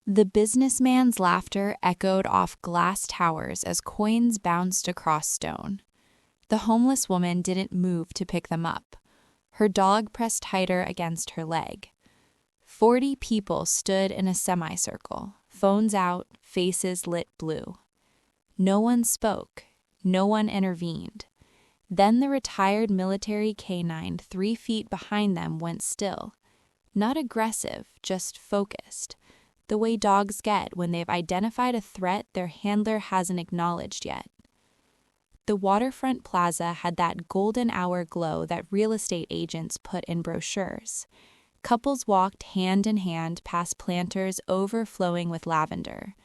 The businessman's laughter echoed off glass towers as coins bounced across stone. The homeless woman didn't move to pick them up. Her dog pressed tighter against her leg. 40 people stood in a semicircle, phones out, faces lit blue. No one spoke. No one intervened. Then the retired military canine 3 feet behind them went still. Not aggressive, just focused. The way dogs get when they've identified a threat their handler hasn't acknowledged yet. The waterfront plaza had that golden hour glow that real estate agents put in brochures. Couples walked hand in hand past planters overflowing with lavender.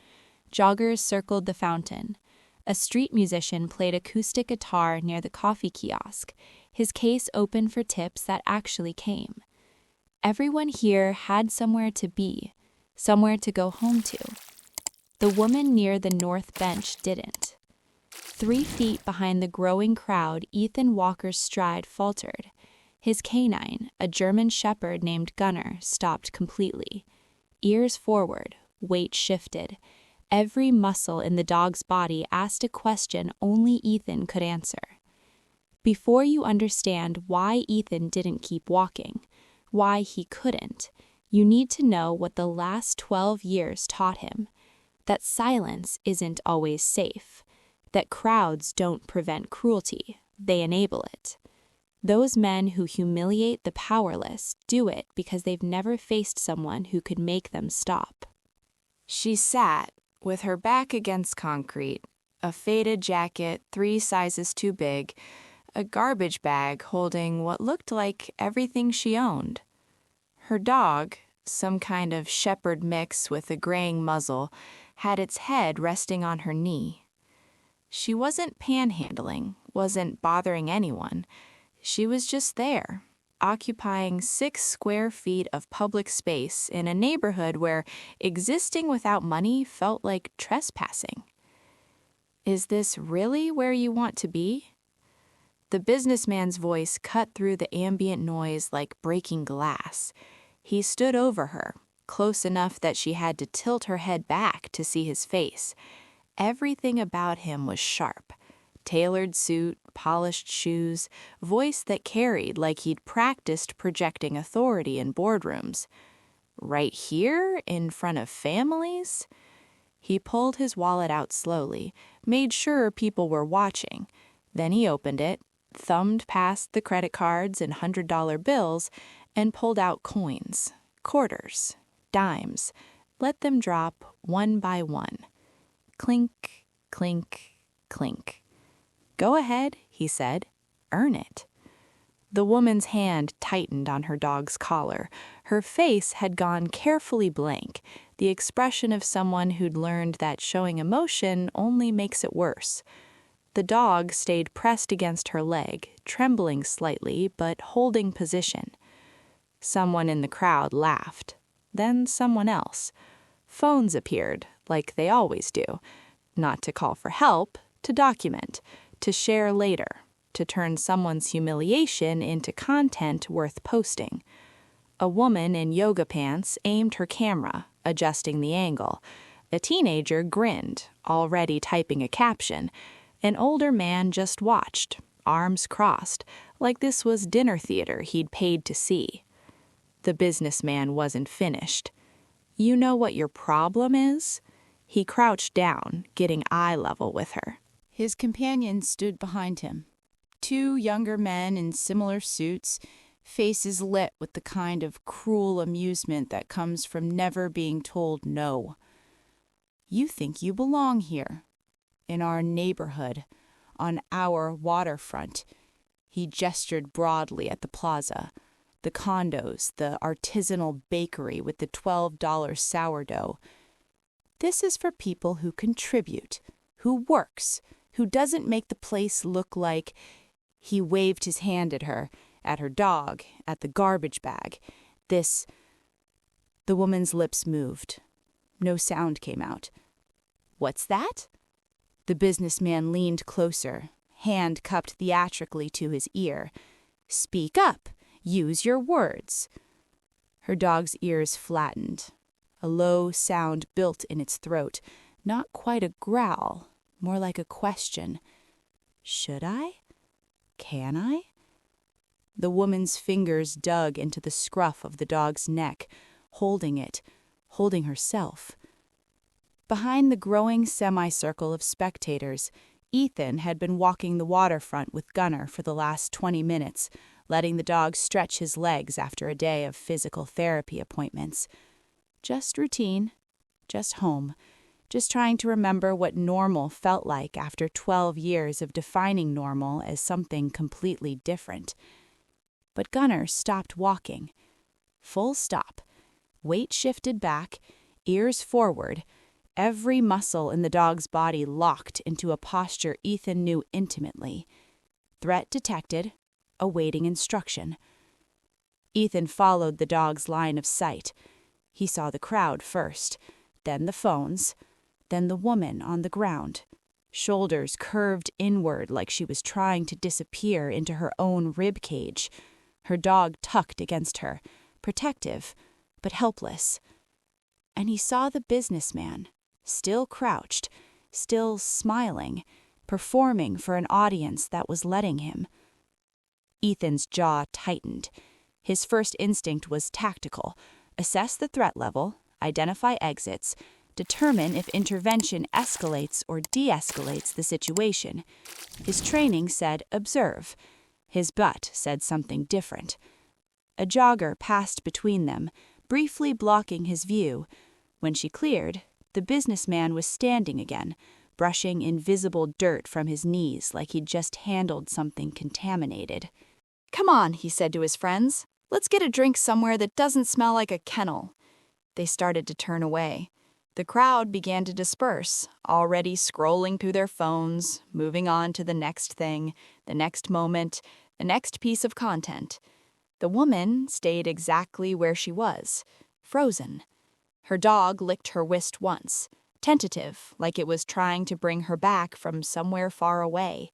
Joggers circled the fountain. A street musician played acoustic guitar near the coffee kiosk, his case open for tips that actually came. Everyone here had somewhere to be, somewhere to go home to. The woman near the north bench didn't. 3 feet behind the growing crowd, Ethan Walker's stride faltered. His canine, a German shepherd named Gunner, stopped completely. Ears forward, weight shifted. Every muscle in the dog's body asked a question only Ethan could answer. Before you understand why Ethan didn't keep walking, why he couldn't, you need to know what the last 12 years taught him. That silence isn't always safe. That crowds don't prevent cruelty, they enable it. Those men who humiliate the powerless do it because they've never faced someone who could make them stop. She sat, with her back against concrete, a faded jacket 3 sizes too big, a garbage bag holding what looked like everything she owned. Her dog, some kind of shepherd mix with a graying muzzle, had its head resting on her knee. She wasn't panhandling, wasn't bothering anyone. She was just there, occupying 6 square feet of public space in a neighborhood where existing without money felt like trespassing. Is this really where you want to be? The businessman's voice cut through the ambient noise like breaking glass. He stood over her, close enough that she had to tilt her head back to see his face. Everything about him was sharp. Tailored suit, polished shoes, voice that carried like he'd practiced projecting authority in boardrooms. Right here, in front of families? He pulled his wallet out slowly, made sure people were watching. Then he opened it, thumbed past the credit cards and $100 bills, and pulled out coins, quarters, dimes. Let them drop one by one. Clink, clink, clink. Go ahead, he said. Earn it. The woman's hand tightened on her dog's collar. Her face had gone carefully blank, the expression of someone who'd learned that showing emotion only makes it worse. The dog stayed pressed against her leg, trembling slightly but holding position. Someone in the crowd laughed. Then someone else. Phones appeared, like they always do. Not to call for help, to document. To share later, to turn someone's humiliation into content worth posting. A woman in yoga pants aimed her camera, adjusting the angle. A teenager grinned, already typing a caption. An older man just watched, arms crossed, like this was dinner theater he'd paid to see. The businessman wasn't finished. You know what your problem is? He crouched down, getting eye level with her. His companions stood behind him. 2 younger men in similar suits, faces lit with the kind of cruel amusement that comes from never being told no. You think you belong here, in our neighborhood, on our waterfront. He gestured broadly at the plaza, the condos, the artisanal bakery with the $12 sourdough. This is for people who contribute, who works, who doesn't make the place look like... He waved his hand at her dog, at the garbage bag. The woman's lips moved. No sound came out. What's that? The businessman leaned closer, hand cupped theatrically to his ear. Speak up. Use your words. Her dog's ears flattened. A low sound built in its throat, not quite a growl, more like a question. Should I? Can I? The woman's fingers dug into the scruff of the dog's neck, holding it, holding herself. Behind the growing semicircle of spectators, Ethan had been walking the waterfront with Gunnar for the last 20 minutes, letting the dog stretch his legs after a day of physical therapy appointments. Just routine, just home, just trying to remember what normal felt like after 12 years of defining normal as something completely different. But Gunnar stopped walking. Full stop. Weight shifted back, ears forward, every muscle in the dog's body locked into a posture Ethan knew intimately. Threat detected, awaiting instruction. Ethan followed the dog's line of sight. He saw the crowd first, then the phones, then the woman on the ground, shoulders curved inward like she was trying to disappear into her own rib cage, her dog tucked against her, protective, but helpless. And he saw the businessman, still crouched, still smiling, performing for an audience that was letting him. Ethan's jaw tightened. His first instinct was tactical: assess the threat level, identify exits, determine if intervention escalates or de-escalates the situation. His training said observe. His gut said something different. A jogger passed between them, briefly blocking his view. When she cleared, the businessman was standing again, brushing invisible dirt from his knees like he'd just handled something contaminated. "Come on," he said to his friends. "Let's get a drink somewhere that doesn't smell like a kennel." They started to turn away. The crowd began to disperse, already scrolling through their phones, moving on to the next thing, the next moment, the next piece of content. The woman stayed exactly where she was, frozen. Her dog licked her wrist once, tentative, like it was trying to bring her back from somewhere far away.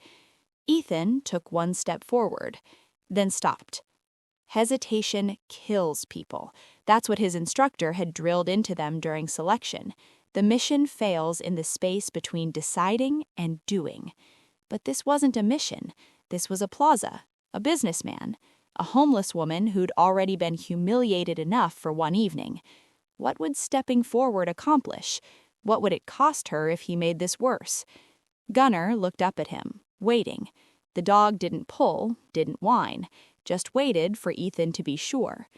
Ethan took one step forward, then stopped. Hesitation kills people. That's what his instructor had drilled into them during selection. The mission fails in the space between deciding and doing. But this wasn't a mission. This was a plaza, a businessman, a homeless woman who'd already been humiliated enough for one evening. What would stepping forward accomplish? What would it cost her if he made this worse? Gunnar looked up at him, waiting. The dog didn't pull, didn't whine, just waited for Ethan to be sure.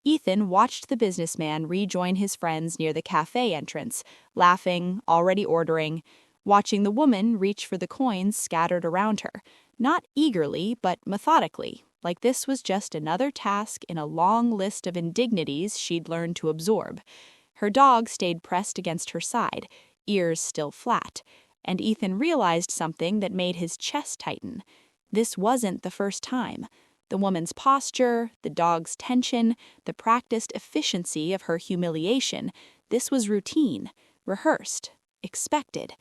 Ethan watched the businessman rejoin his friends near the cafe entrance, laughing, already ordering, watching the woman reach for the coins scattered around her, not eagerly but methodically, like this was just another task in a long list of indignities she'd learned to absorb. Her dog stayed pressed against her side, ears still flat, and Ethan realized something that made his chest tighten. This wasn't the first time. The woman's posture, the dog's tension, the practiced efficiency of her humiliation, this was routine, rehearsed, expected.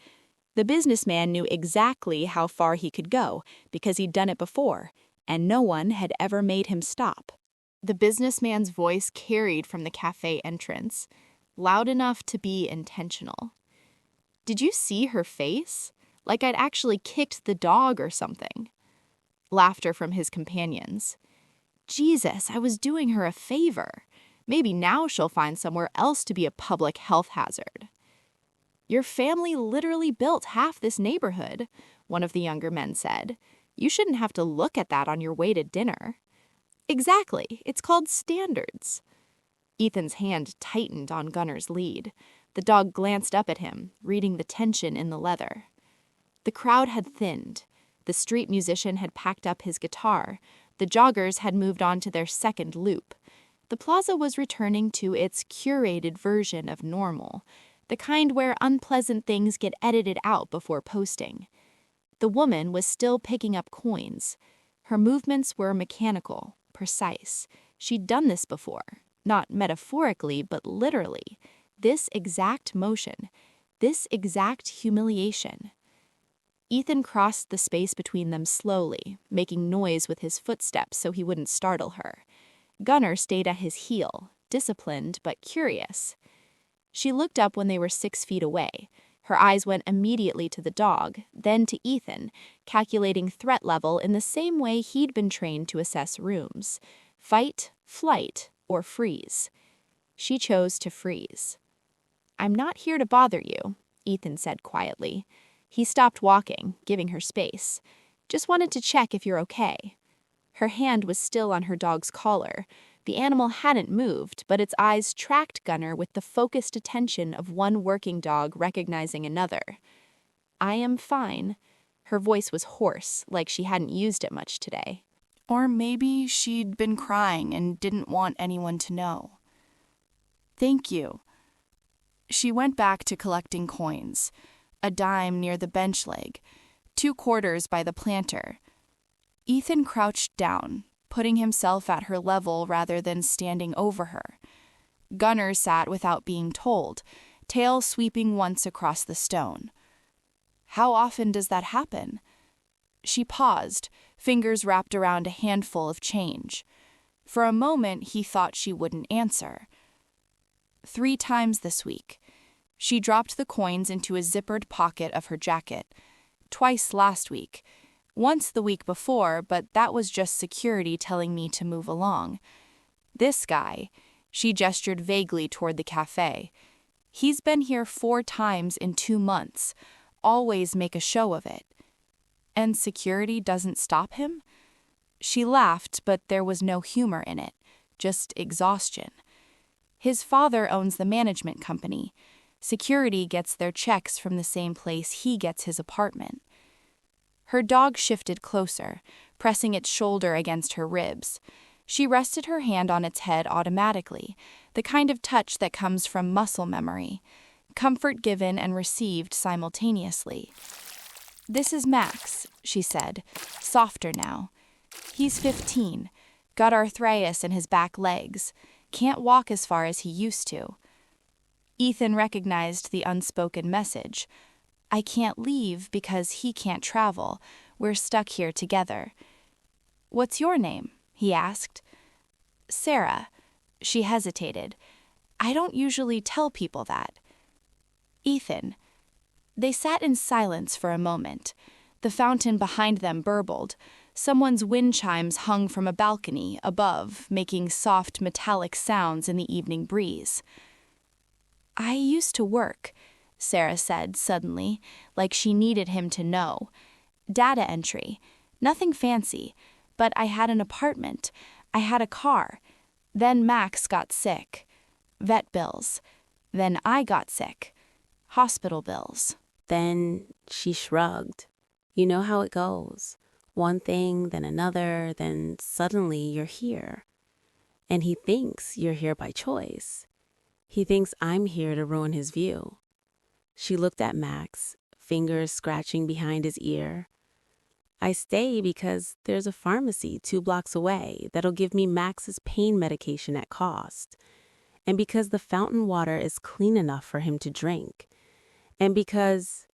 The businessman knew exactly how far he could go because he'd done it before, and no one had ever made him stop. The businessman's voice carried from the cafe entrance, loud enough to be intentional. "Did you see her face? Like I'd actually kicked the dog or something." Laughter from his companions. "Jesus, I was doing her a favor. Maybe now she'll find somewhere else to be a public health hazard." "Your family literally built half this neighborhood," one of the younger men said. "You shouldn't have to look at that on your way to dinner." "Exactly. It's called standards." Ethan's hand tightened on Gunnar's lead. The dog glanced up at him, reading the tension in the leather. The crowd had thinned. The street musician had packed up his guitar. The joggers had moved on to their second loop. The plaza was returning to its curated version of normal, the kind where unpleasant things get edited out before posting. The woman was still picking up coins. Her movements were mechanical, precise. She'd done this before, not metaphorically, but literally. This exact motion, this exact humiliation. Ethan crossed the space between them slowly, making noise with his footsteps so he wouldn't startle her. Gunnar stayed at his heel, disciplined but curious. She looked up when they were 6 feet away. Her eyes went immediately to the dog, then to Ethan, calculating threat level in the same way he'd been trained to assess rooms: fight, flight, or freeze. She chose to freeze. "I'm not here to bother you," Ethan said quietly. He stopped walking, giving her space. "Just wanted to check if you're okay." Her hand was still on her dog's collar. The animal hadn't moved, but its eyes tracked Gunnar with the focused attention of one working dog recognizing another. "I am fine." Her voice was hoarse, like she hadn't used it much today. Or maybe she'd been crying and didn't want anyone to know. "Thank you." She went back to collecting coins, a dime near the bench leg, 2 quarters by the planter. Ethan crouched down, putting himself at her level rather than standing over her. Gunnar sat without being told, tail sweeping once across the stone. How often does that happen? She paused, fingers wrapped around a handful of change. For a moment, he thought she wouldn't answer. 3 times this week. She dropped the coins into a zippered pocket of her jacket. Twice last week. Once the week before, but that was just security telling me to move along. This guy, she gestured vaguely toward the cafe. He's been here 4 times in 2 months. Always make a show of it. And security doesn't stop him? She laughed, but there was no humor in it, just exhaustion. His father owns the management company. Security gets their checks from the same place he gets his apartment. Her dog shifted closer, pressing its shoulder against her ribs. She rested her hand on its head automatically, the kind of touch that comes from muscle memory, comfort given and received simultaneously. "This is Max," she said, softer now. "He's 15, got arthritis in his back legs, can't walk as far as he used to." Ethan recognized the unspoken message. "I can't leave because he can't travel. We're stuck here together." "What's your name?" he asked. "Sarah." She hesitated. "I don't usually tell people that." "Ethan." They sat in silence for a moment. The fountain behind them burbled. Someone's wind chimes hung from a balcony above, making soft metallic sounds in the evening breeze. "I used to work," Sarah said suddenly, like she needed him to know. "Data entry. Nothing fancy. But I had an apartment. I had a car. Then Max got sick. Vet bills. Then I got sick. Hospital bills." Then she shrugged. "You know how it goes. One thing, then another, then suddenly you're here. And he thinks you're here by choice. He thinks I'm here to ruin his view." She looked at Max, fingers scratching behind his ear. "I stay because there's a pharmacy 2 blocks away that'll give me Max's pain medication at cost. And because the fountain water is clean enough for him to drink. And because..."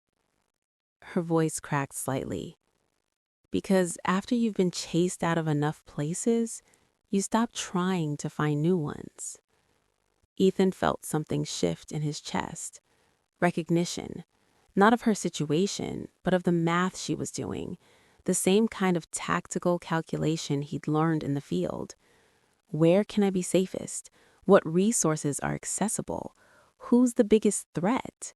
Her voice cracked slightly. "Because after you've been chased out of enough places, you stop trying to find new ones." Ethan felt something shift in his chest. Recognition, not of her situation, but of the math she was doing, the same kind of tactical calculation he'd learned in the field. Where can I be safest? What resources are accessible? Who's the biggest threat?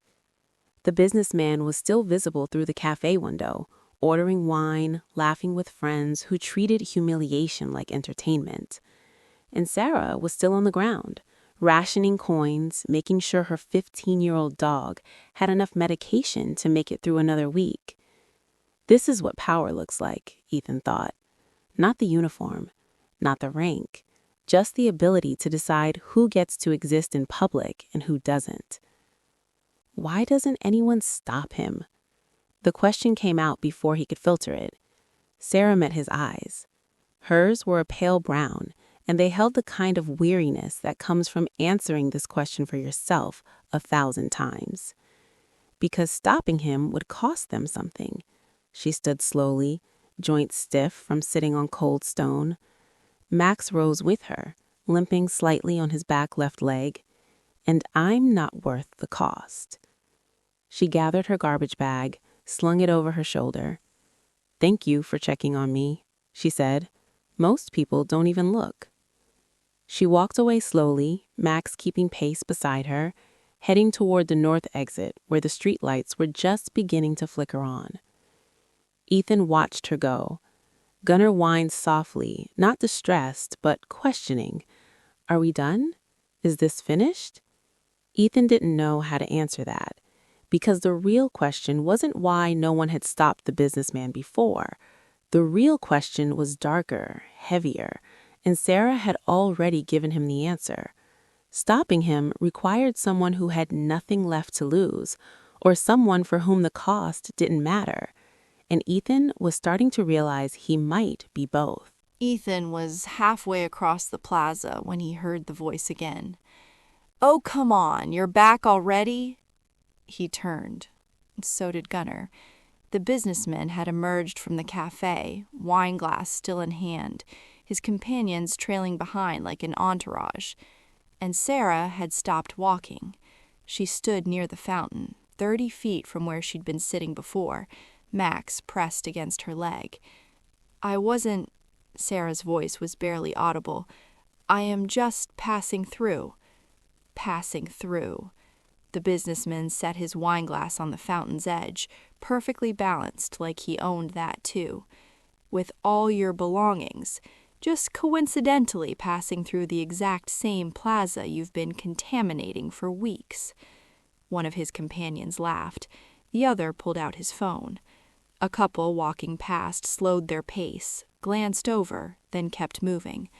The businessman was still visible through the cafe window, ordering wine, laughing with friends who treated humiliation like entertainment. And Sarah was still on the ground, rationing coins, making sure her 15-year-old dog had enough medication to make it through another week. This is what power looks like, Ethan thought. Not the uniform, not the rank, just the ability to decide who gets to exist in public and who doesn't. Why doesn't anyone stop him? The question came out before he could filter it. Sarah met his eyes. Hers were a pale brown, and they held the kind of weariness that comes from answering this question for yourself 1,000 times. Because stopping him would cost them something. She stood slowly, joints stiff from sitting on cold stone. Max rose with her, limping slightly on his back left leg. and I'm not worth the cost. She gathered her garbage bag, slung it over her shoulder. "Thank you for checking on me," she said. "Most people don't even look." She walked away slowly, Max keeping pace beside her, heading toward the north exit where the streetlights were just beginning to flicker on. Ethan watched her go. Gunnar whined softly, not distressed, but questioning. "Are we done? Is this finished?" Ethan didn't know how to answer that, because the real question wasn't why no one had stopped the businessman before. The real question was darker, heavier, and Sarah had already given him the answer. Stopping him required someone who had nothing left to lose, or someone for whom the cost didn't matter. And Ethan was starting to realize he might be both. Ethan was halfway across the plaza when he heard the voice again. "Oh, come on, you're back already?" He turned. So did Gunnar. The businessman had emerged from the cafe, wineglass still in hand, his companions trailing behind like an entourage. And Sarah had stopped walking. She stood near the fountain, 30 feet from where she'd been sitting before, Max pressed against her leg. "I wasn't," Sarah's voice was barely audible. "I am just passing through." Passing through. The businessman set his wineglass on the fountain's edge, perfectly balanced like he owned that too. "With all your belongings, just coincidentally passing through the exact same plaza you've been contaminating for weeks." One of his companions laughed. The other pulled out his phone. A couple walking past slowed their pace, glanced over, then kept moving.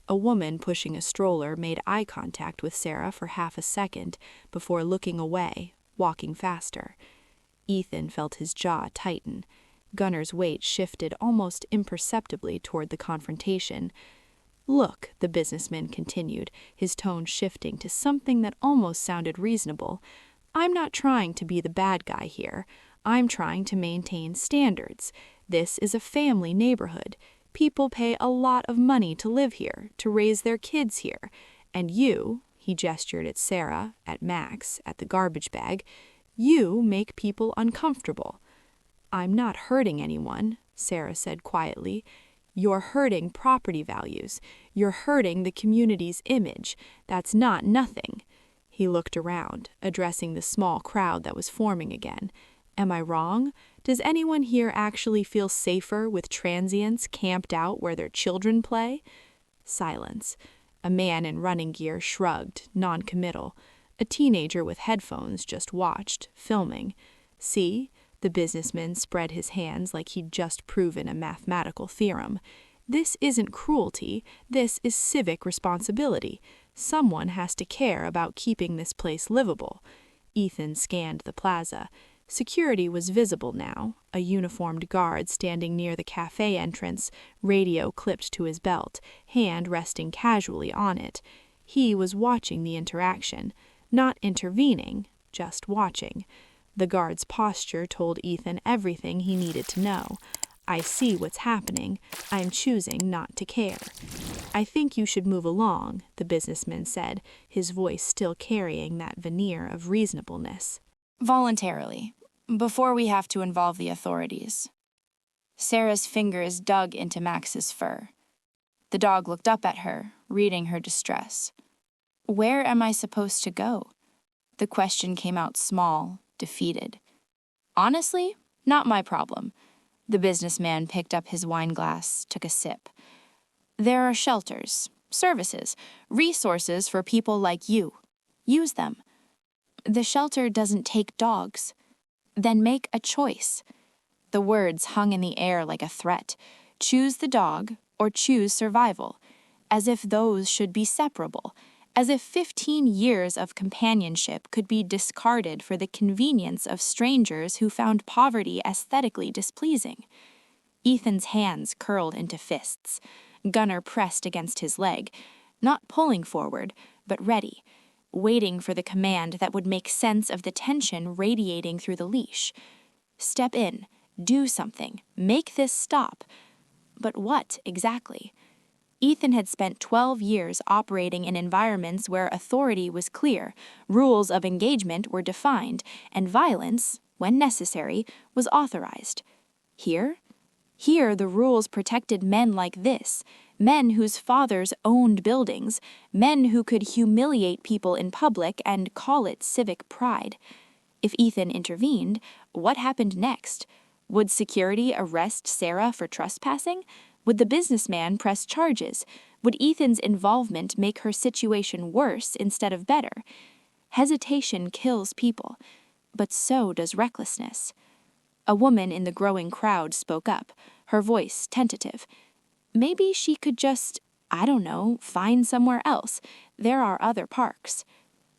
A woman pushing a stroller made eye contact with Sarah for half a second before looking away, walking faster. Ethan felt his jaw tighten. Gunnar's weight shifted almost imperceptibly toward the confrontation. "Look," the businessman continued, his tone shifting to something that almost sounded reasonable. "I'm not trying to be the bad guy here. I'm trying to maintain standards. This is a family neighborhood. People pay a lot of money to live here, to raise their kids here. And you," he gestured at Sarah, at Max, at the garbage bag, "you make people uncomfortable." "I'm not hurting anyone," Sarah said quietly. "You're hurting property values. You're hurting the community's image. That's not nothing." He looked around, addressing the small crowd that was forming again. "Am I wrong? Does anyone here actually feel safer with transients camped out where their children play?" Silence. A man in running gear shrugged, non-committal. A teenager with headphones just watched, filming. "See?" The businessman spread his hands like he'd just proven a mathematical theorem. "This isn't cruelty. This is civic responsibility. Someone has to care about keeping this place livable." Ethan scanned the plaza. Security was visible now, a uniformed guard standing near the cafe entrance, radio clipped to his belt, hand resting casually on it. He was watching the interaction, not intervening, just watching. The guard's posture told Ethan everything he needed to know. "I see what's happening. I'm choosing not to care." "I think you should move along," the businessman said, his voice still carrying that veneer of reasonableness. "Voluntarily, before we have to involve the authorities." Sarah's fingers dug into Max's fur. The dog looked up at her, reading her distress. "Where am I supposed to go?" The question came out small, defeated. "Honestly, not my problem." The businessman picked up his wineglass, took a sip. "There are shelters, services, resources for people like you. Use them." "The shelter doesn't take dogs." "Then make a choice." The words hung in the air like a threat. Choose the dog or choose survival, as if those should be separable, as if 15 years of companionship could be discarded for the convenience of strangers who found poverty aesthetically displeasing. Ethan's hands curled into fists. Gunnar pressed against his leg, not pulling forward, but ready, waiting for the command that would make sense of the tension radiating through the leash. Step in, do something, make this stop. But what exactly? Ethan had spent 12 years operating in environments where authority was clear, rules of engagement were defined, and violence, when necessary, was authorized. Here? Here the rules protected men like this, men whose fathers owned buildings, men who could humiliate people in public and call it civic pride. If Ethan intervened, what happened next? Would security arrest Sarah for trespassing? Would the businessman press charges? Would Ethan's involvement make her situation worse instead of better? Hesitation kills people, but so does recklessness. A woman in the growing crowd spoke up, her voice tentative. Maybe she could just, I don't know, find somewhere else. There are other parks.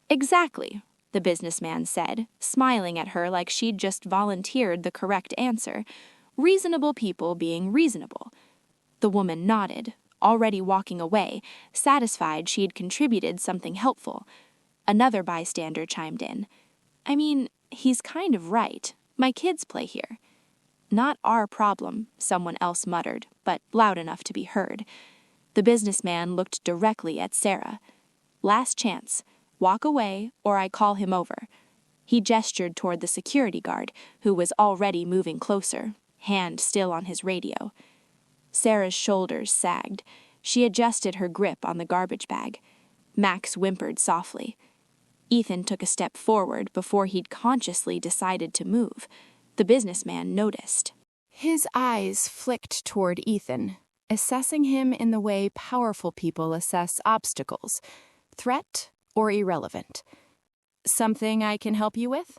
Exactly, the businessman said, smiling at her like she'd just volunteered the correct answer. Reasonable people being reasonable. The woman nodded, already walking away, satisfied she'd contributed something helpful. Another bystander chimed in. I mean, he's kind of right. My kids play here. Not our problem, someone else muttered, but loud enough to be heard. The businessman looked directly at Sarah. Last chance. Walk away, or I call him over. He gestured toward the security guard, who was already moving closer, hand still on his radio. Sarah's shoulders sagged. She adjusted her grip on the garbage bag. Max whimpered softly. Ethan took a step forward before he'd consciously decided to move. The businessman noticed. His eyes flicked toward Ethan, assessing him in the way powerful people assess obstacles, threat or irrelevant. Something I can help you with?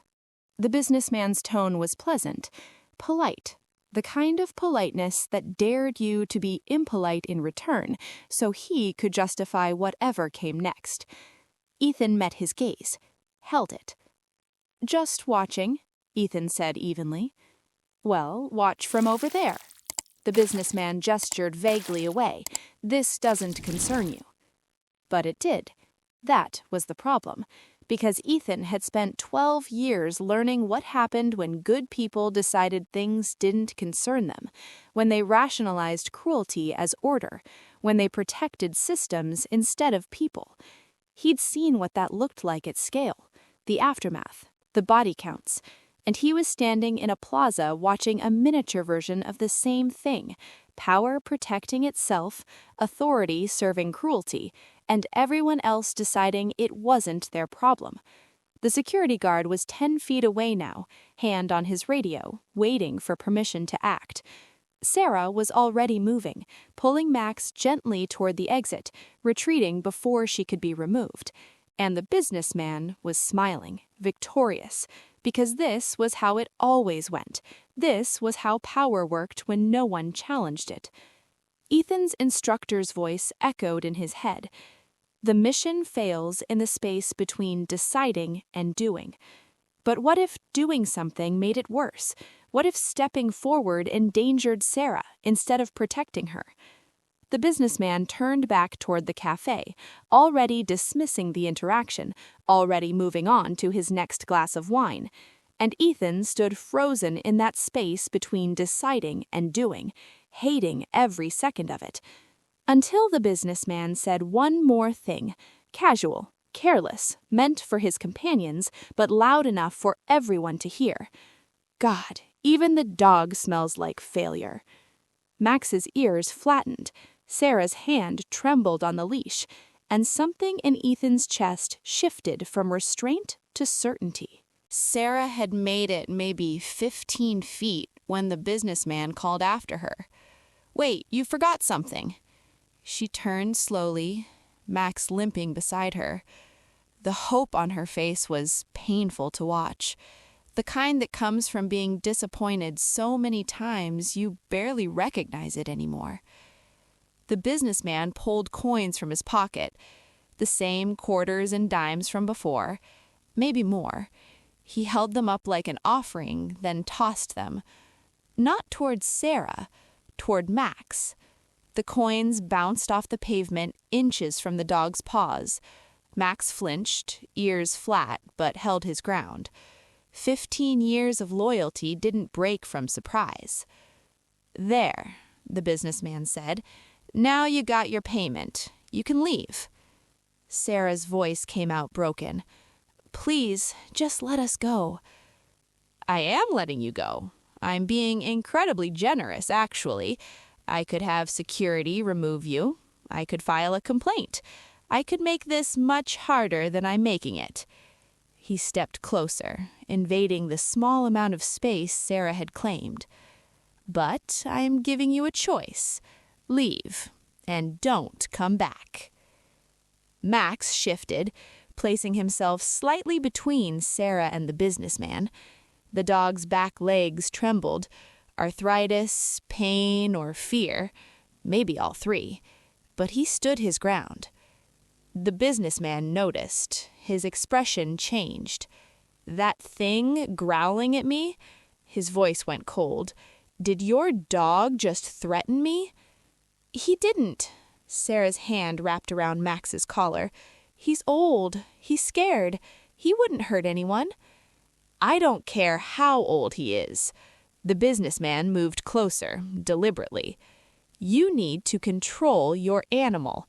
The businessman's tone was pleasant, polite, the kind of politeness that dared you to be impolite in return so he could justify whatever came next. Ethan met his gaze, held it. Just watching, Ethan said evenly. Well, watch from over there. The businessman gestured vaguely away. This doesn't concern you. But it did. That was the problem, because Ethan had spent 12 years learning what happened when good people decided things didn't concern them, when they rationalized cruelty as order, when they protected systems instead of people. He'd seen what that looked like at scale, the aftermath, the body counts, and he was standing in a plaza watching a miniature version of the same thing, power protecting itself, authority serving cruelty, and everyone else deciding it wasn't their problem. The security guard was 10 feet away now, hand on his radio, waiting for permission to act. Sarah was already moving, pulling Max gently toward the exit, retreating before she could be removed. And the businessman was smiling, victorious, because this was how it always went. This was how power worked when no one challenged it. Ethan's instructor's voice echoed in his head. The mission fails in the space between deciding and doing. But what if doing something made it worse? What if stepping forward endangered Sarah instead of protecting her? The businessman turned back toward the cafe, already dismissing the interaction, already moving on to his next glass of wine. And Ethan stood frozen in that space between deciding and doing, hating every second of it. Until the businessman said one more thing, casual, careless, meant for his companions, but loud enough for everyone to hear. God, even the dog smells like failure. Max's ears flattened. Sarah's hand trembled on the leash, and something in Ethan's chest shifted from restraint to certainty. Sarah had made it maybe 15 feet when the businessman called after her. Wait, you forgot something. She turned slowly, Max limping beside her. The hope on her face was painful to watch, the kind that comes from being disappointed so many times you barely recognize it anymore. The businessman pulled coins from his pocket, the same quarters and dimes from before, maybe more. He held them up like an offering, then tossed them. Not toward Sarah, toward Max. The coins bounced off the pavement inches from the dog's paws. Max flinched, ears flat, but held his ground. 15 years of loyalty didn't break from surprise. There, the businessman said. Now you got your payment. You can leave." Sarah's voice came out broken. "Please, just let us go." "I am letting you go. I'm being incredibly generous, actually. I could have security remove you. I could file a complaint. I could make this much harder than I'm making it." He stepped closer, invading the small amount of space Sarah had claimed. "But I'm giving you a choice. Leave, and don't come back." Max shifted, placing himself slightly between Sarah and the businessman. The dog's back legs trembled. Arthritis, pain, or fear, maybe all three. But he stood his ground. The businessman noticed. His expression changed. "That thing growling at me?" His voice went cold. "Did your dog just threaten me?" "He didn't." Sarah's hand wrapped around Max's collar. "He's old. He's scared. He wouldn't hurt anyone." "I don't care how old he is." The businessman moved closer, deliberately. "You need to control your animal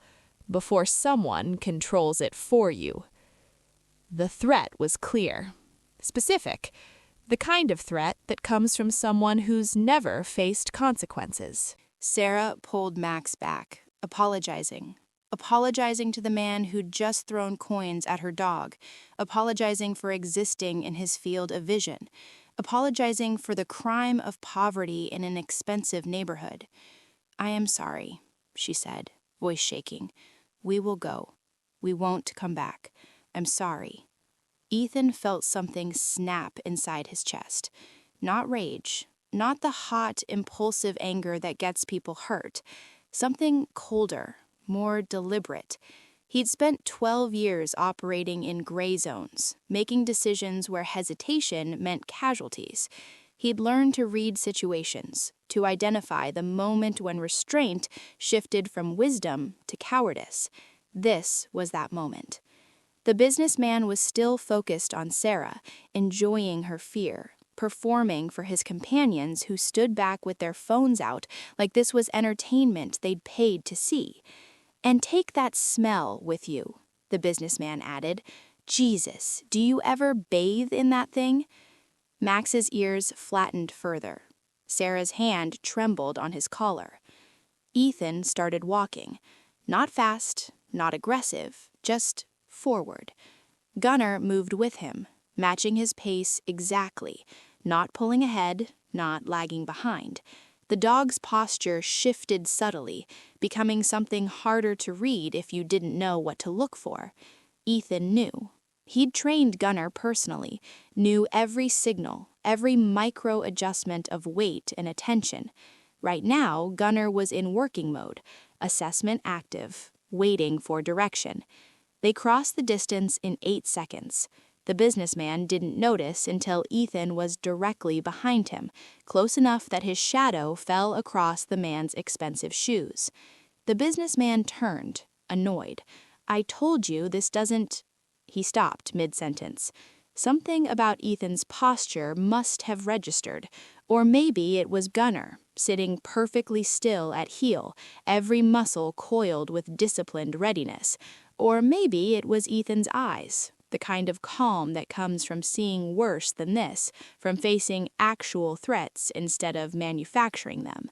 before someone controls it for you." The threat was clear, specific, the kind of threat that comes from someone who's never faced consequences. Sarah pulled Max back, apologizing to the man who'd just thrown coins at her dog, apologizing for existing in his field of vision, apologizing for the crime of poverty in an expensive neighborhood. "I am sorry," she said, voice shaking. "We will go. We won't come back. I'm sorry." Ethan felt something snap inside his chest. Not rage, not the hot, impulsive anger that gets people hurt. Something colder, more deliberate. He'd spent 12 years operating in gray zones, making decisions where hesitation meant casualties. He'd learned to read situations, to identify the moment when restraint shifted from wisdom to cowardice. This was that moment. The businessman was still focused on Sarah, enjoying her fear, performing for his companions who stood back with their phones out like this was entertainment they'd paid to see. "And take that smell with you," the businessman added. "Jesus, do you ever bathe in that thing?" Max's ears flattened further. Sarah's hand trembled on his collar. Ethan started walking. Not fast, not aggressive, just forward. Gunnar moved with him, matching his pace exactly, not pulling ahead, not lagging behind. The dog's posture shifted subtly, becoming something harder to read if you didn't know what to look for. Ethan knew. He'd trained Gunnar personally, knew every signal, every micro-adjustment of weight and attention. Right now, Gunnar was in working mode, assessment active, waiting for direction. They crossed the distance in 8 seconds. The businessman didn't notice until Ethan was directly behind him, close enough that his shadow fell across the man's expensive shoes. The businessman turned, annoyed. "I told you this doesn't—" He stopped mid-sentence. Something about Ethan's posture must have registered, or maybe it was Gunnar, sitting perfectly still at heel, every muscle coiled with disciplined readiness. Or maybe it was Ethan's eyes, the kind of calm that comes from seeing worse than this, from facing actual threats instead of manufacturing them.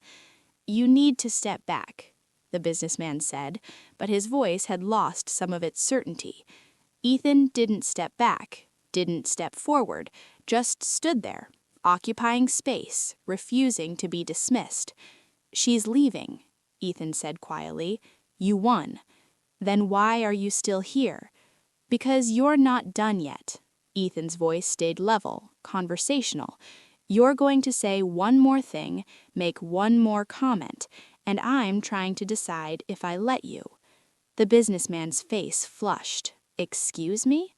"You need to step back," the businessman said, but his voice had lost some of its certainty. Ethan didn't step back, didn't step forward, just stood there, occupying space, refusing to be dismissed. "She's leaving," Ethan said quietly. "You won. Then why are you still here?" "Because you're not done yet." Ethan's voice stayed level, conversational. "You're going to say one more thing, make one more comment, and I'm trying to decide if I let you." The businessman's face flushed. "Excuse me?"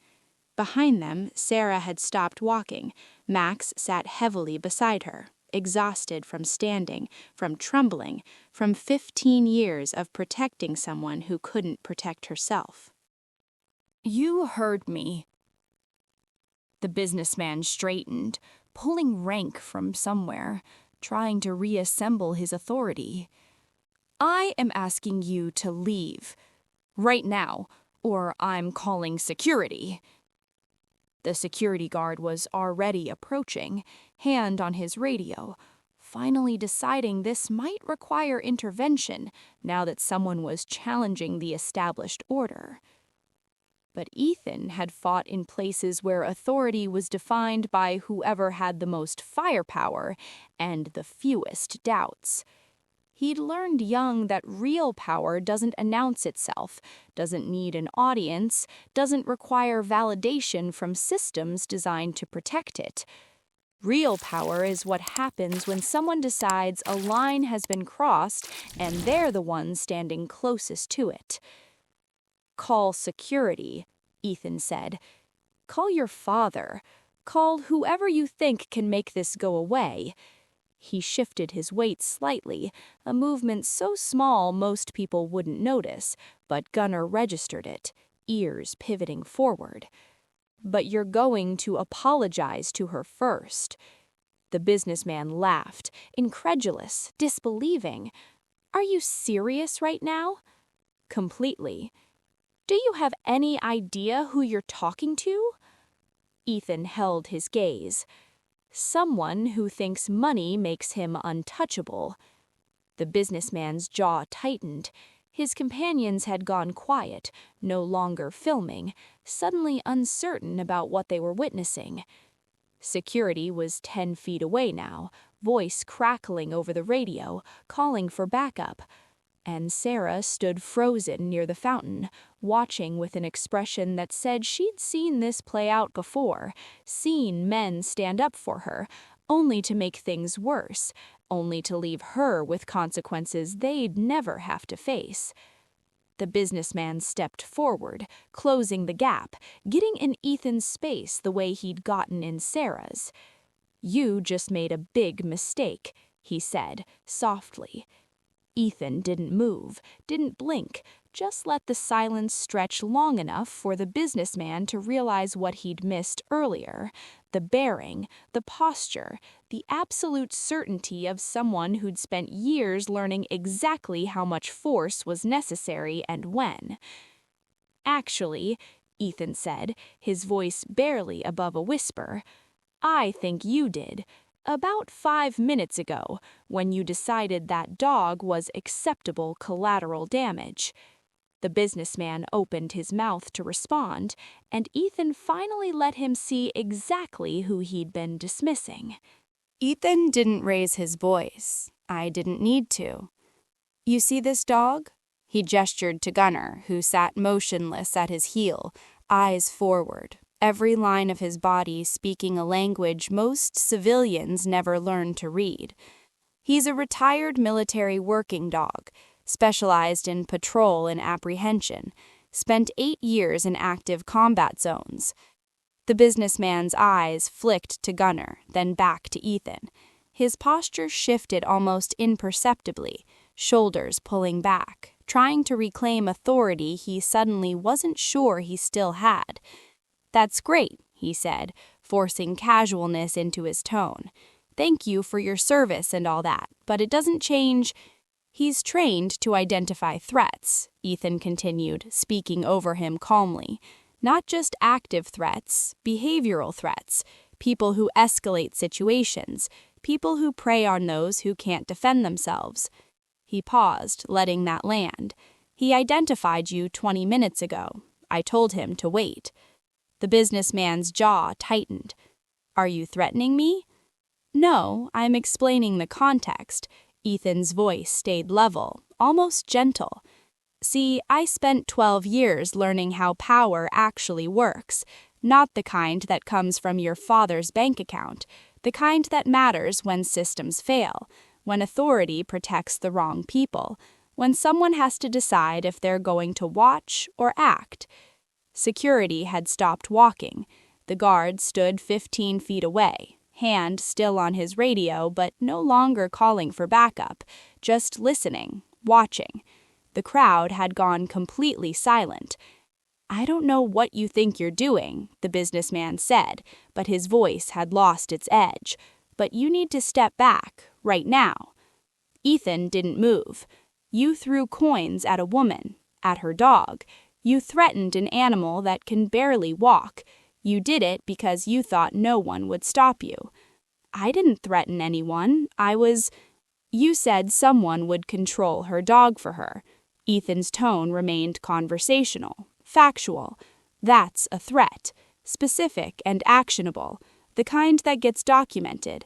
Behind them, Sarah had stopped walking. Max sat heavily beside her, exhausted from standing, from trembling, from 15 years of protecting someone who couldn't protect herself. "You heard me." The businessman straightened, pulling rank from somewhere, trying to reassemble his authority. I am asking you to leave. Right now, or I'm calling security." The security guard was already approaching, hand on his radio, finally deciding this might require intervention now that someone was challenging the established order. But Ethan had fought in places where authority was defined by whoever had the most firepower and the fewest doubts. He'd learned young that real power doesn't announce itself, doesn't need an audience, doesn't require validation from systems designed to protect it. Real power is what happens when someone decides a line has been crossed and they're the one standing closest to it. "Call security," Ethan said. "Call your father. Call whoever you think can make this go away." He shifted his weight slightly, a movement so small most people wouldn't notice, but Gunnar registered it, ears pivoting forward. "But you're going to apologize to her first." The businessman laughed, incredulous, disbelieving. "Are you serious right now?" "Completely." "Do you have any idea who you're talking to?" Ethan held his gaze. "Someone who thinks money makes him untouchable." The businessman's jaw tightened. His companions had gone quiet, no longer filming, suddenly uncertain about what they were witnessing. Security was 10 feet away now, voice crackling over the radio, calling for backup. And Sarah stood frozen near the fountain, watching with an expression that said she'd seen this play out before, seen men stand up for her, only to make things worse, only to leave her with consequences they'd never have to face. The businessman stepped forward, closing the gap, getting in Ethan's space the way he'd gotten in Sarah's. "You just made a big mistake," he said, softly. Ethan didn't move, didn't blink, just let the silence stretch long enough for the businessman to realize what he'd missed earlier: the bearing, the posture, the absolute certainty of someone who'd spent years learning exactly how much force was necessary and when. "Actually," Ethan said, his voice barely above a whisper, "I think you did. About 5 minutes ago, when you decided that dog was acceptable collateral damage." The businessman opened his mouth to respond, and Ethan finally let him see exactly who he'd been dismissing. Ethan didn't raise his voice. I didn't need to. "You see this dog?" He gestured to Gunnar, who sat motionless at his heel, eyes forward, every line of his body speaking a language most civilians never learn to read. "He's a retired military working dog, specialized in patrol and apprehension, spent 8 years in active combat zones." The businessman's eyes flicked to Gunnar, then back to Ethan. His posture shifted almost imperceptibly, shoulders pulling back, trying to reclaim authority he suddenly wasn't sure he still had. "That's great," he said, forcing casualness into his tone. "Thank you for your service and all that, but it doesn't change—" "He's trained to identify threats," Ethan continued, speaking over him calmly. "Not just active threats, behavioral threats, people who escalate situations, people who prey on those who can't defend themselves." He paused, letting that land. "He identified you 20 minutes ago. I told him to wait." The businessman's jaw tightened. "Are you threatening me?" "No, I'm explaining the context." Ethan's voice stayed level, almost gentle. "See, I spent 12 years learning how power actually works, not the kind that comes from your father's bank account, the kind that matters when systems fail, when authority protects the wrong people, when someone has to decide if they're going to watch or act." Security had stopped walking. The guard stood 15 feet away, hand still on his radio but no longer calling for backup, just listening, watching. The crowd had gone completely silent. "I don't know what you think you're doing," the businessman said, but his voice had lost its edge. "But you need to step back, right now." Ethan didn't move. You threw coins at a woman, at her dog. You threatened an animal that can barely walk. You did it because you thought no one would stop you. I didn't threaten anyone. You said someone would control her dog for her. Ethan's tone remained conversational, factual. That's a threat, specific and actionable, the kind that gets documented.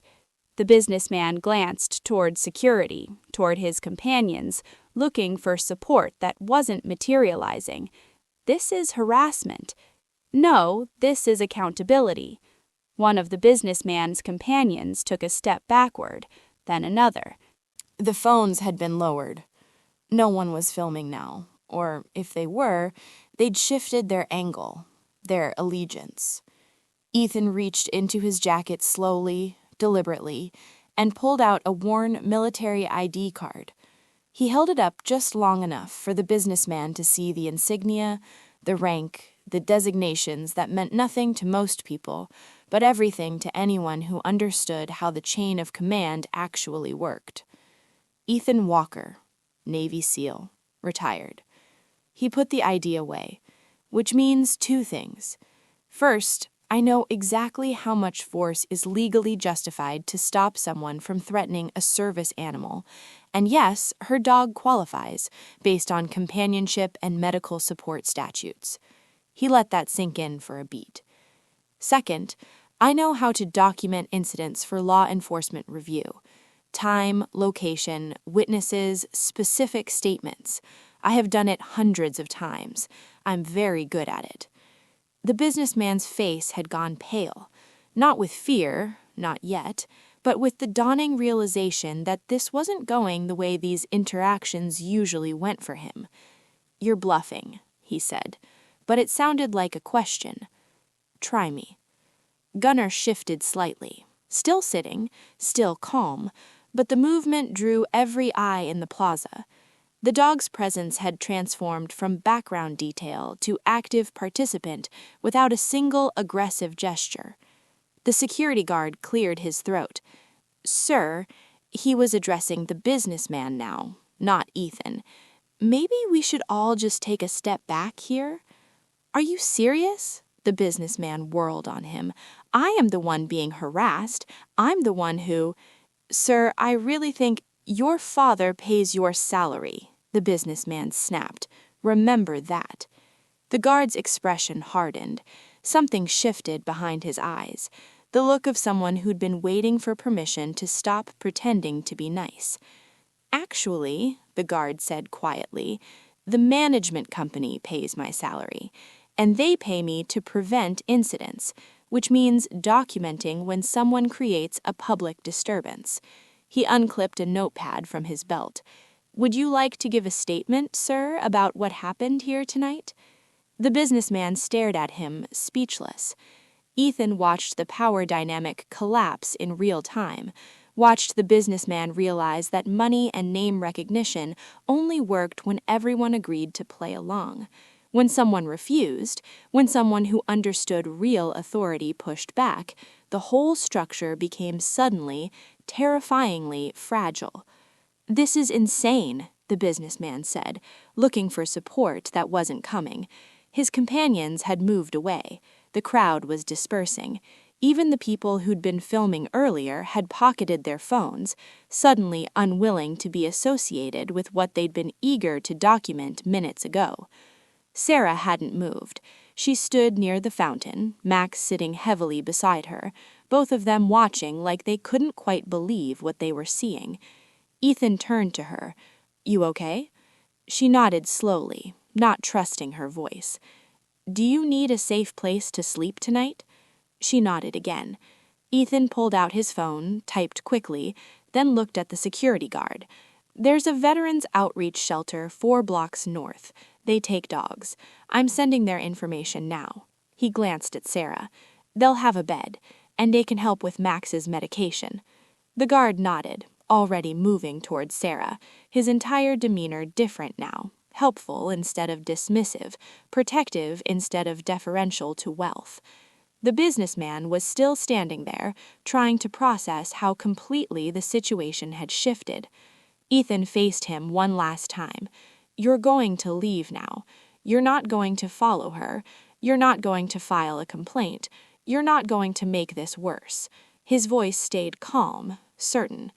The businessman glanced toward security, toward his companions, looking for support that wasn't materializing. This is harassment. No, this is accountability. One of the businessman's companions took a step backward, then another. The phones had been lowered. No one was filming now, or if they were, they'd shifted their angle, their allegiance. Ethan reached into his jacket slowly, deliberately, and pulled out a worn military ID card. He held it up just long enough for the businessman to see the insignia, the rank, the designations that meant nothing to most people, but everything to anyone who understood how the chain of command actually worked. Ethan Walker, Navy SEAL, retired. He put the ID away, which means two things. First, I know exactly how much force is legally justified to stop someone from threatening a service animal, and yes, her dog qualifies, based on companionship and medical support statutes. He let that sink in for a beat. Second, I know how to document incidents for law enforcement review. Time, location, witnesses, specific statements. I have done it hundreds of times. I'm very good at it. The businessman's face had gone pale, not with fear, not yet, but with the dawning realization that this wasn't going the way these interactions usually went for him. "You're bluffing," he said, but it sounded like a question. "Try me." Gunnar shifted slightly, still sitting, still calm, but the movement drew every eye in the plaza. The dog's presence had transformed from background detail to active participant without a single aggressive gesture. The security guard cleared his throat. "Sir," he was addressing the businessman now, not Ethan. "Maybe we should all just take a step back here?" "Are you serious?" The businessman whirled on him. "I am the one being harassed. I'm the one who—" "Sir, I really think your father pays your salary," the businessman snapped. "Remember that." The guard's expression hardened. Something shifted behind his eyes, the look of someone who'd been waiting for permission to stop pretending to be nice. "Actually," the guard said quietly, "the management company pays my salary, and they pay me to prevent incidents, which means documenting when someone creates a public disturbance." He unclipped a notepad from his belt. "Would you like to give a statement, sir, about what happened here tonight?" The businessman stared at him, speechless. Ethan watched the power dynamic collapse in real time, watched the businessman realize that money and name recognition only worked when everyone agreed to play along. When someone refused, when someone who understood real authority pushed back, the whole structure became suddenly, terrifyingly fragile. "This is insane," the businessman said, looking for support that wasn't coming. His companions had moved away. The crowd was dispersing. Even the people who'd been filming earlier had pocketed their phones, suddenly unwilling to be associated with what they'd been eager to document minutes ago. Sarah hadn't moved. She stood near the fountain, Max sitting heavily beside her, both of them watching like they couldn't quite believe what they were seeing. Ethan turned to her. "You okay?" She nodded slowly, not trusting her voice. "Do you need a safe place to sleep tonight?" She nodded again. Ethan pulled out his phone, typed quickly, then looked at the security guard. "There's a veterans outreach shelter 4 blocks north. They take dogs. I'm sending their information now." He glanced at Sarah. "They'll have a bed, and they can help with Max's medication." The guard nodded, already moving toward Sarah, his entire demeanor different now, helpful instead of dismissive, protective instead of deferential to wealth. The businessman was still standing there, trying to process how completely the situation had shifted. Ethan faced him one last time. "You're going to leave now. You're not going to follow her. You're not going to file a complaint. You're not going to make this worse." His voice stayed calm, certain.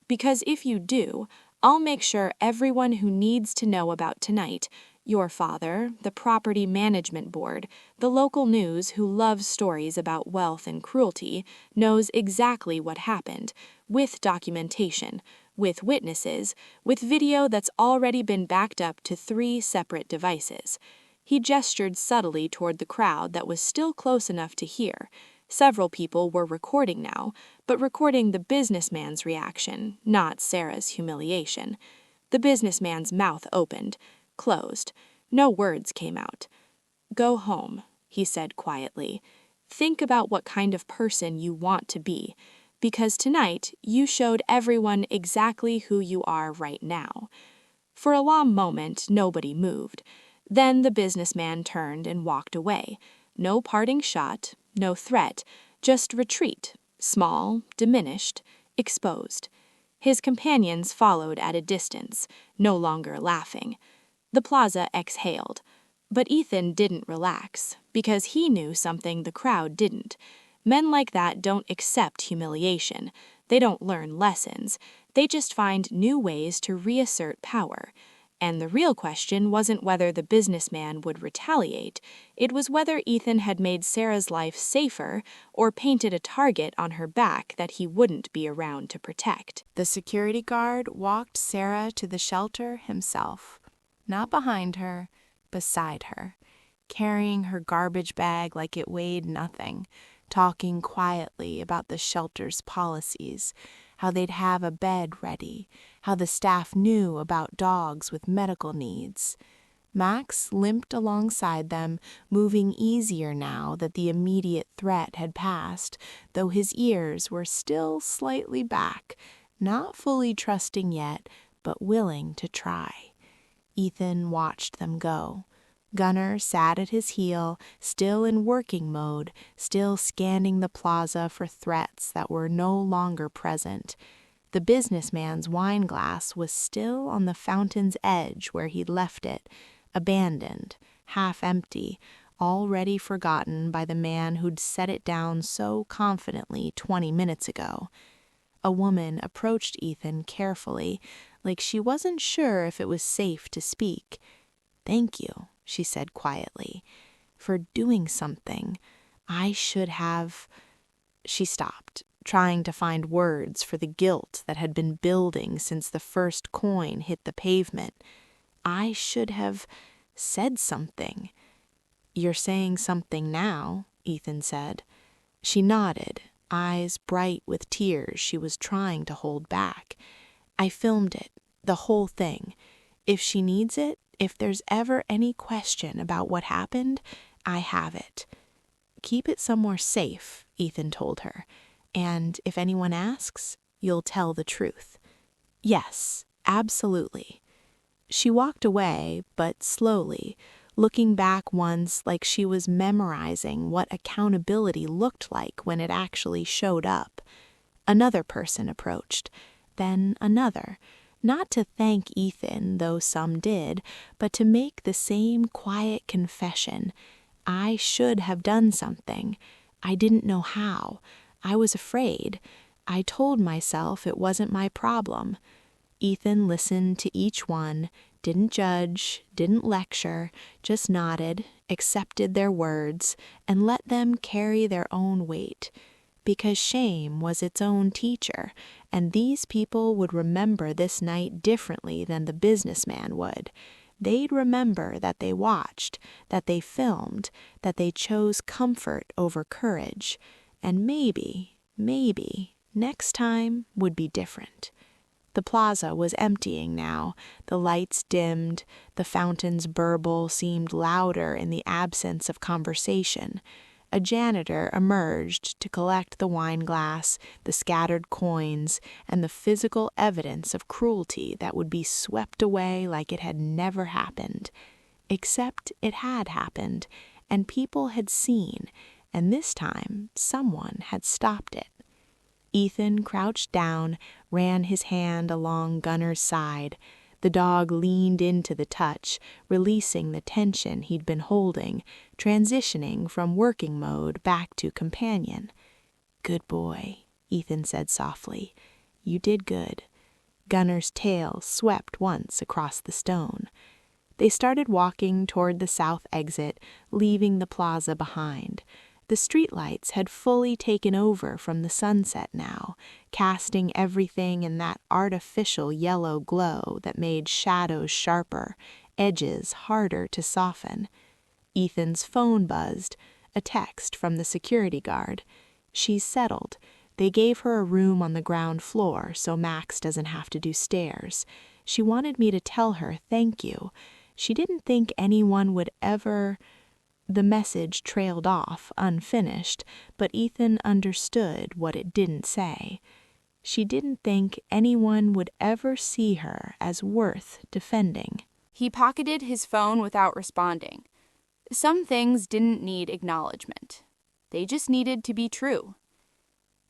"Because if you do, I'll make sure everyone who needs to know about tonight, your father, the property management board, the local news who loves stories about wealth and cruelty, knows exactly what happened, with documentation, with witnesses, with video that's already been backed up to 3 separate devices." He gestured subtly toward the crowd that was still close enough to hear. Several people were recording now, but recording the businessman's reaction, not Sarah's humiliation. The businessman's mouth opened, closed. No words came out. "Go home," he said quietly. "Think about what kind of person you want to be, because tonight you showed everyone exactly who you are right now." For a long moment, nobody moved. Then the businessman turned and walked away. No parting shot, no threat, just retreat, small, diminished, exposed. His companions followed at a distance, no longer laughing. The plaza exhaled. But Ethan didn't relax, because he knew something the crowd didn't. Men like that don't accept humiliation. They don't learn lessons. They just find new ways to reassert power. And the real question wasn't whether the businessman would retaliate. It was whether Ethan had made Sarah's life safer or painted a target on her back that he wouldn't be around to protect. The security guard walked Sarah to the shelter himself. Not behind her, beside her, carrying her garbage bag like it weighed nothing, talking quietly about the shelter's policies, how they'd have a bed ready, how the staff knew about dogs with medical needs. Max limped alongside them, moving easier now that the immediate threat had passed, though his ears were still slightly back, not fully trusting yet, but willing to try. Ethan watched them go. Gunnar sat at his heel, still in working mode, still scanning the plaza for threats that were no longer present. The businessman's wine glass was still on the fountain's edge where he'd left it, abandoned, half empty, already forgotten by the man who'd set it down so confidently 20 minutes ago. A woman approached Ethan carefully, like she wasn't sure if it was safe to speak. "Thank you," she said quietly, "for doing something. I should have—" She stopped, trying to find words for the guilt that had been building since the first coin hit the pavement. "I should have said something." "You're saying something now," Ethan said. She nodded, eyes bright with tears she was trying to hold back. "I filmed it, the whole thing. If she needs it, if there's ever any question about what happened, I have it." "Keep it somewhere safe," Ethan told her. "And if anyone asks, you'll tell the truth." "Yes, absolutely." She walked away, but slowly, looking back once like she was memorizing what accountability looked like when it actually showed up. Another person approached, then another. Not to thank Ethan, though some did, but to make the same quiet confession. "I should have done something. I didn't know how. I was afraid. I told myself it wasn't my problem." Ethan listened to each one, didn't judge, didn't lecture, just nodded, accepted their words, and let them carry their own weight. Because shame was its own teacher, and these people would remember this night differently than the businessman would. They'd remember that they watched, that they filmed, that they chose comfort over courage. And maybe, next time would be different. The plaza was emptying now, the lights dimmed, the fountain's burble seemed louder in the absence of conversation. A janitor emerged to collect the wine glass, the scattered coins, and the physical evidence of cruelty that would be swept away like it had never happened. Except it had happened, and people had seen, and this time someone had stopped it. Ethan crouched down, ran his hand along Gunner's side. The dog leaned into the touch, releasing the tension he'd been holding, transitioning from working mode back to companion. "Good boy," Ethan said softly. "You did good." Gunner's tail swept once across the stone. They started walking toward the south exit, leaving the plaza behind. The streetlights had fully taken over from the sunset now, casting everything in that artificial yellow glow that made shadows sharper, edges harder to soften. Ethan's phone buzzed, a text from the security guard. "She's settled. They gave her a room on the ground floor so Max doesn't have to do stairs. She wanted me to tell her thank you. She didn't think anyone would ever—" The message trailed off, unfinished, but Ethan understood what it didn't say. She didn't think anyone would ever see her as worth defending. He pocketed his phone without responding. Some things didn't need acknowledgement. They just needed to be true.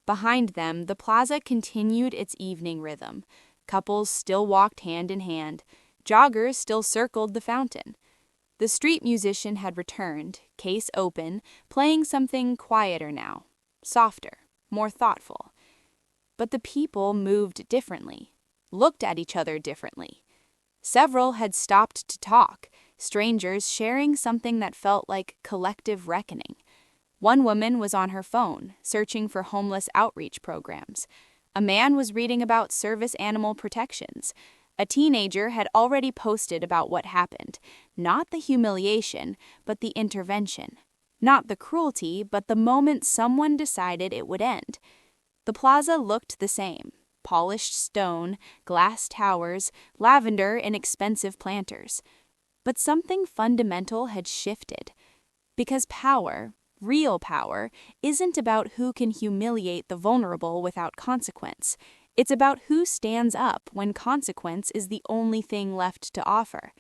Behind them, the plaza continued its evening rhythm. Couples still walked hand in hand. Joggers still circled the fountain. The street musician had returned, case open, playing something quieter now, softer, more thoughtful. But the people moved differently, looked at each other differently. Several had stopped to talk, strangers sharing something that felt like collective reckoning. One woman was on her phone, searching for homeless outreach programs. A man was reading about service animal protections. A teenager had already posted about what happened, not the humiliation, but the intervention. Not the cruelty, but the moment someone decided it would end. The plaza looked the same. Polished stone, glass towers, lavender and expensive planters. But something fundamental had shifted. Because power, real power, isn't about who can humiliate the vulnerable without consequence. It's about who stands up when consequence is the only thing left to offer.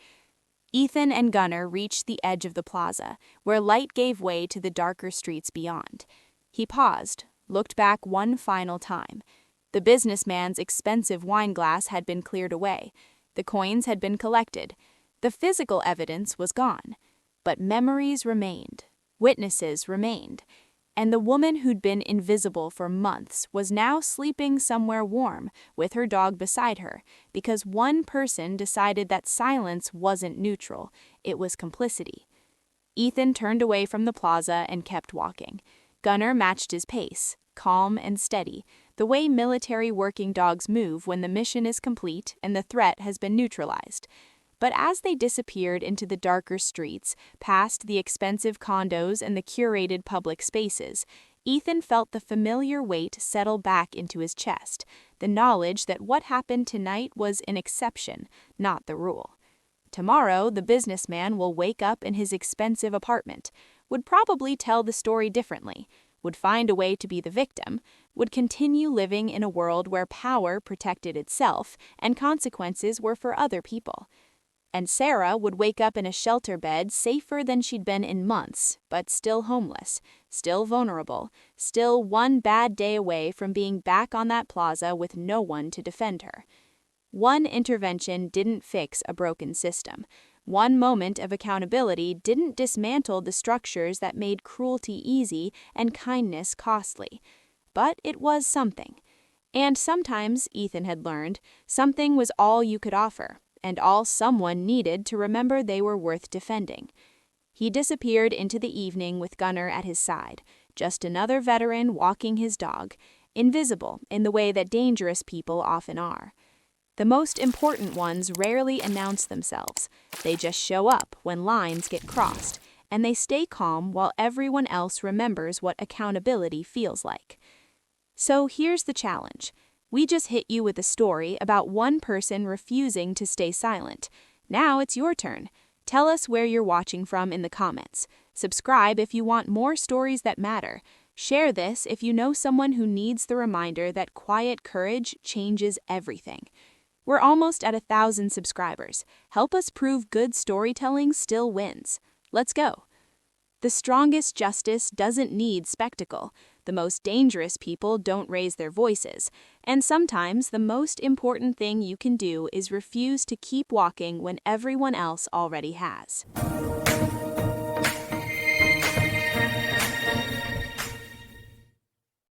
Ethan and Gunner reached the edge of the plaza, where light gave way to the darker streets beyond. He paused, looked back one final time. The businessman's expensive wine glass had been cleared away. The coins had been collected. The physical evidence was gone. But memories remained. Witnesses remained. And the woman who'd been invisible for months was now sleeping somewhere warm with her dog beside her because one person decided that silence wasn't neutral, it was complicity. Ethan turned away from the plaza and kept walking. Gunner matched his pace, calm and steady, the way military working dogs move when the mission is complete and the threat has been neutralized. But as they disappeared into the darker streets, past the expensive condos and the curated public spaces, Ethan felt the familiar weight settle back into his chest, the knowledge that what happened tonight was an exception, not the rule. Tomorrow, the businessman will wake up in his expensive apartment, would probably tell the story differently, would find a way to be the victim, would continue living in a world where power protected itself and consequences were for other people. And Sarah would wake up in a shelter bed safer than she'd been in months, but still homeless, still vulnerable, still one bad day away from being back on that plaza with no one to defend her. One intervention didn't fix a broken system. One moment of accountability didn't dismantle the structures that made cruelty easy and kindness costly. But it was something. And sometimes, Ethan had learned, something was all you could offer, and all someone needed to remember they were worth defending. He disappeared into the evening with Gunner at his side, just another veteran walking his dog, invisible in the way that dangerous people often are. The most important ones rarely announce themselves. They just show up when lines get crossed, and they stay calm while everyone else remembers what accountability feels like. So here's the challenge. We just hit you with a story about one person refusing to stay silent. Now it's your turn. Tell us where you're watching from in the comments. Subscribe if you want more stories that matter. Share this if you know someone who needs the reminder that quiet courage changes everything. We're almost at 1,000 subscribers. Help us prove good storytelling still wins. Let's go. The strongest justice doesn't need spectacle. The most dangerous people don't raise their voices, and sometimes the most important thing you can do is refuse to keep walking when everyone else already has.